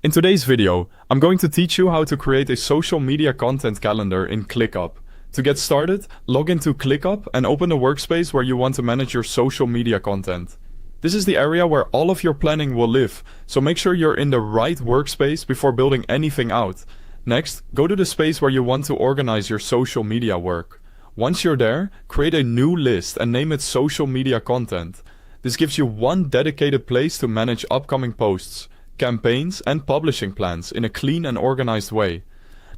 In today's video, I'm going to teach you how to create a social media content calendar in ClickUp. To get started, log into ClickUp and open the workspace where you want to manage your social media content. This is the area where all of your planning will live, so make sure you're in the right workspace before building anything out. Next, go to the space where you want to organize your social media work. Once you're there, create a new list and name it Social Media Content. This gives you one dedicated place to manage upcoming posts, campaigns, and publishing plans in a clean and organized way.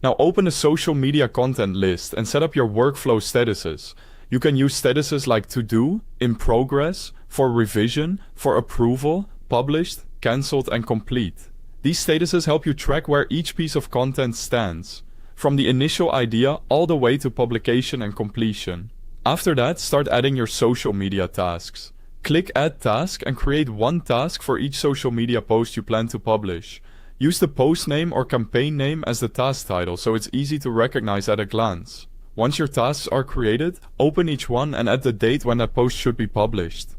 Now open the social media content list and set up your workflow statuses. You can use statuses like to do, in progress, for revision, for approval, published, cancelled, and complete. These statuses help you track where each piece of content stands, from the initial idea all the way to publication and completion. After that, start adding your social media tasks. Click Add Task and create one task for each social media post you plan to publish. Use the post name or campaign name as the task title so it's easy to recognize at a glance. Once your tasks are created, open each one and add the date when that post should be published.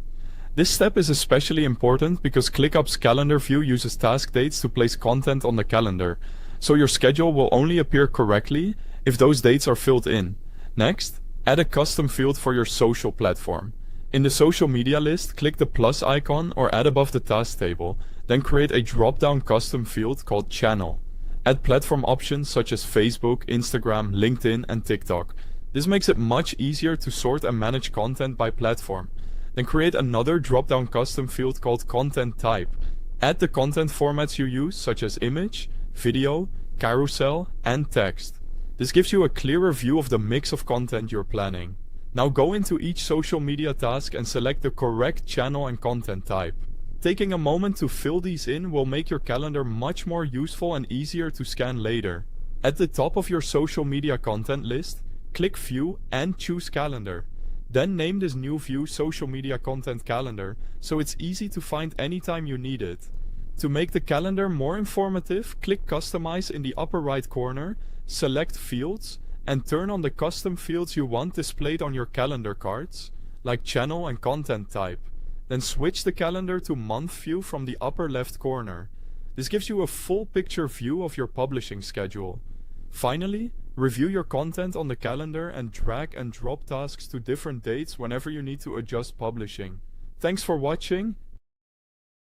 This step is especially important because ClickUp's calendar view uses task dates to place content on the calendar, so your schedule will only appear correctly if those dates are filled in. Next, add a custom field for your social platform. In the social media list, click the plus icon or add above the task table, then create a drop-down custom field called Channel. Add platform options such as Facebook, Instagram, LinkedIn, and TikTok. This makes it much easier to sort and manage content by platform. Then create another drop-down custom field called Content Type. Add the content formats you use such as image, video, carousel, and text. This gives you a clearer view of the mix of content you're planning. Now go into each social media task and select the correct channel and content type. Taking a moment to fill these in will make your calendar much more useful and easier to scan later. At the top of your social media content list, click View and choose Calendar. Then name this new view Social Media Content Calendar so it's easy to find anytime you need it. To make the calendar more informative, click Customize in the upper right corner, select Fields, and turn on the custom fields you want displayed on your calendar cards, like channel and content type. Then switch the calendar to month view from the upper left corner. This gives you a full picture view of your publishing schedule. Finally, review your content on the calendar and drag and drop tasks to different dates whenever you need to adjust publishing. Thanks for watching.